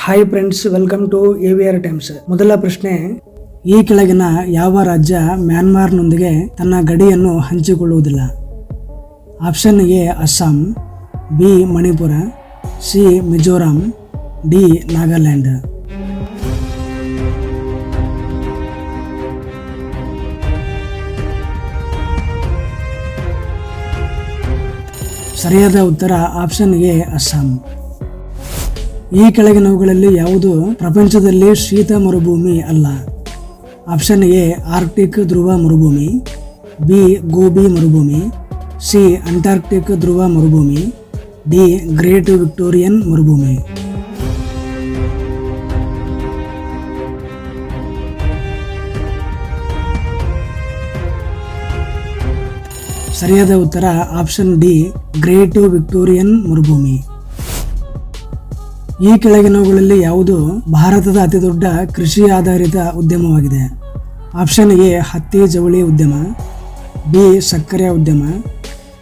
Hi friends, welcome to AVR Times. ಮೊದಲ ಪ್ರಶ್ನೆ, ಈ ಕೆಳಗಿನ ಯಾವ ರಾಜ್ಯ ಮ್ಯಾನ್ಮಾರ್ನೊಂದಿಗೆ ತನ್ನ ಗಡಿಯನ್ನು ಹಂಚಿಕೊಳ್ಳುವುದಿಲ್ಲ? Option A Assam, B Manipur, C Mizoram, D Nagaland. ಸರಿಯಾದ ಉತ್ತರ ಆಪ್ಷನ್ ಎ ಅಸ್ಸಾಂ. ಈ ಕೆಳಗಿನವುಗಳಲ್ಲಿ ಯಾವುದು ಪ್ರಪಂಚದಲ್ಲಿ ಶೀತ ಮರುಭೂಮಿ ಅಲ್ಲ? ಆಪ್ಷನ್ ಎ ಆರ್ಕ್ಟಿಕ್ ಧ್ರುವ ಮರುಭೂಮಿ, ಬಿ ಗೋಬಿ ಮರುಭೂಮಿ, ಸಿ ಅಂಟಾರ್ಕ್ಟಿಕ್ ಧ್ರುವ ಮರುಭೂಮಿ, ಡಿ ಗ್ರೇಟ್ ವಿಕ್ಟೋರಿಯನ್ ಮರುಭೂಮಿ. ಸರಿಯಾದ ಉತ್ತರ ಆಪ್ಷನ್ ಡಿ ಗ್ರೇಟ್ ವಿಕ್ಟೋರಿಯನ್ ಮರುಭೂಮಿ. ಈ ಕೆಳಗಿನವುಗಳಲ್ಲಿ ಯಾವುದು ಭಾರತದ ಅತಿದೊಡ್ಡ ಕೃಷಿ ಆಧಾರಿತ ಉದ್ಯಮವಾಗಿದೆ? ಆಪ್ಷನ್ ಎ ಹತ್ತಿ ಜವಳಿ ಉದ್ಯಮ, ಬಿ ಸಕ್ಕರೆ ಉದ್ಯಮ,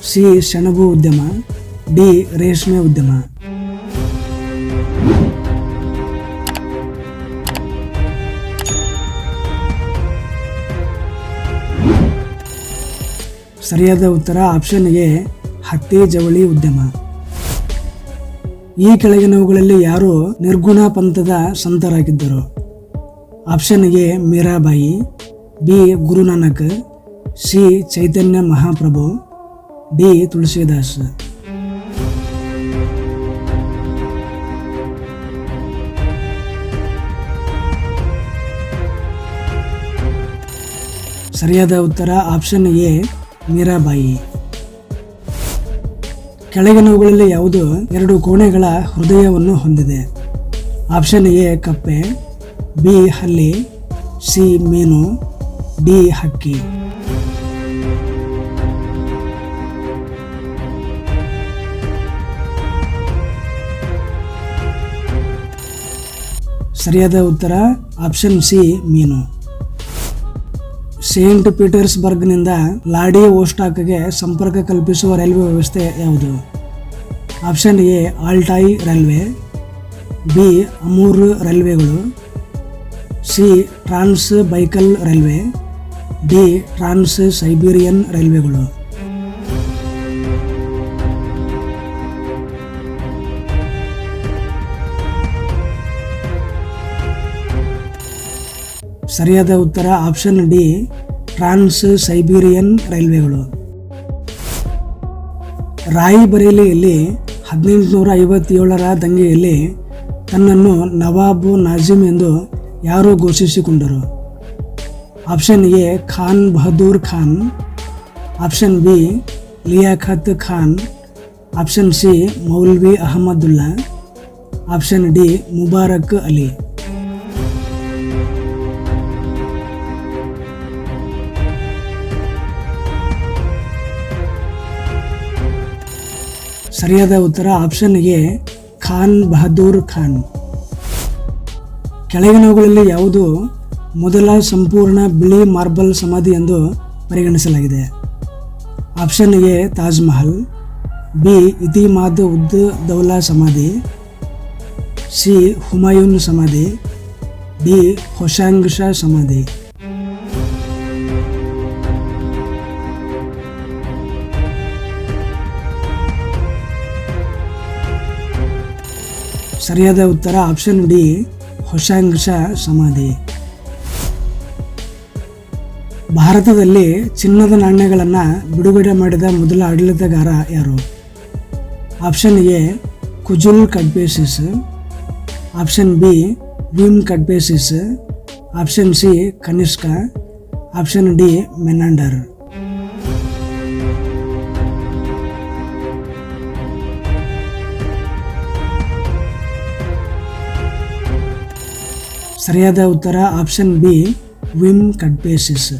ಸಿ ಸೆಣಬು ಉದ್ಯಮ, ಡಿ ರೇಷ್ಮೆ ಉದ್ಯಮ. ಸರಿಯಾದ ಉತ್ತರ ಆಪ್ಷನ್ ಎ ಹತ್ತಿ ಜವಳಿ ಉದ್ಯಮ. ಈ ಕೆಳಗಿನವುಗಳಲ್ಲಿ ಯಾರು ನಿರ್ಗುಣ ಪಂಥದ ಸಂತರಾಗಿದ್ದರು? Option A Mirabai, B Guru Nanak, C Chaitanya Mahaprabhu, D Tulsidas. ಸರಿಯಾದ ಉತ್ತರ ಆಪ್ಷನ್ ಎ ಮೀರಾಬಾಯಿ. ಕೆಳಗಿನವುಗಳಲ್ಲಿ ಯಾವುದು ಎರಡು ಕೋಣೆಗಳ ಹೃದಯವನ್ನು ಹೊಂದಿದೆ? ಆಪ್ಷನ್ ಎ ಕಪ್ಪೆ, ಬಿ ಹಲ್ಲಿ, ಸಿ ಮೀನು, ಡಿ ಹಕ್ಕಿ. ಸರಿಯಾದ ಉತ್ತರ ಆಪ್ಷನ್ ಸಿ ಮೀನು. ಸೇಂಟ್ ಪೀಟರ್ಸ್ಬರ್ಗ್ನಿಂದ ವ್ಲಾಡಿವೋಸ್ಟಾಕ್ಗೆ ಸಂಪರ್ಕ ಕಲ್ಪಿಸುವ ರೈಲ್ವೆ ವ್ಯವಸ್ಥೆ ಯಾವುದು? Option A Altai railway, B Amur ರೈಲ್ವೆಗಳು, C Trans Baikal railway, D Trans Siberian ರೈಲ್ವೆಗಳು. ಸರಿಯಾದ ಉತ್ತರ ಆಪ್ಷನ್ ಡಿ ಟ್ರಾನ್ಸ್ ಸೈಬೀರಿಯನ್ ರೈಲ್ವೆಗಳು. ರಾಯ್ಬರೇಲಿಯಲ್ಲಿ 1857ರ ದಂಗೆಯಲ್ಲಿ ತನ್ನನ್ನು ನವಾಬ್ ನಾಜಿಮ್ ಎಂದು ಯಾರು ಘೋಷಿಸಿಕೊಂಡರು? Option A Khan Bahadur Khan, option B Liaquat Khan, option C Maulvi ಅಹಮದುಲ್ಲಾ, option D Mubarak Ali. ಸರಿಯಾದ ಉತ್ತರ ಆಪ್ಷನ್ ಎ ಖಾನ್ ಬಹದ್ದೂರ್ ಖಾನ್. ಕೆಳಗಿನವುಗಳಲ್ಲಿ ಯಾವುದು ಮೊದಲ ಸಂಪೂರ್ಣ ಬಿಳಿ ಮಾರ್ಬಲ್ ಸಮಾಧಿ ಎಂದು ಪರಿಗಣಿಸಲಾಗಿದೆ? Option A Taj Mahal, B Itimad ud Daula ಸಮಾಧಿ, ಸಿ ಹುಮಾಯೂನ್ ಸಮಾಧಿ, ಡಿ ಹೊಶಾಂಗ್ ಶಾ ಸಮಾಧಿ. ಸರಿಯಾದ ಉತ್ತರ ಆಪ್ಷನ್ ಡಿ ಹೊಶಾಂಗ್ ಶಾ ಸಮಾಧಿ. ಭಾರತದಲ್ಲಿ ಚಿನ್ನದ ನಾಣ್ಯಗಳನ್ನು ಬಿಡುಗಡೆ ಮಾಡಿದ ಮೊದಲ ಆಡಳಿತಗಾರ ಯಾರು? Option A Kujula Kadphises, option B Vima Kadphises, option C Kanishka, option D Menander. ಸರಿಯಾದ ಉತ್ತರ ಆಪ್ಷನ್ ಬಿ ವಿಮ್ ಕಡ್ಪೇಸಿಸ್.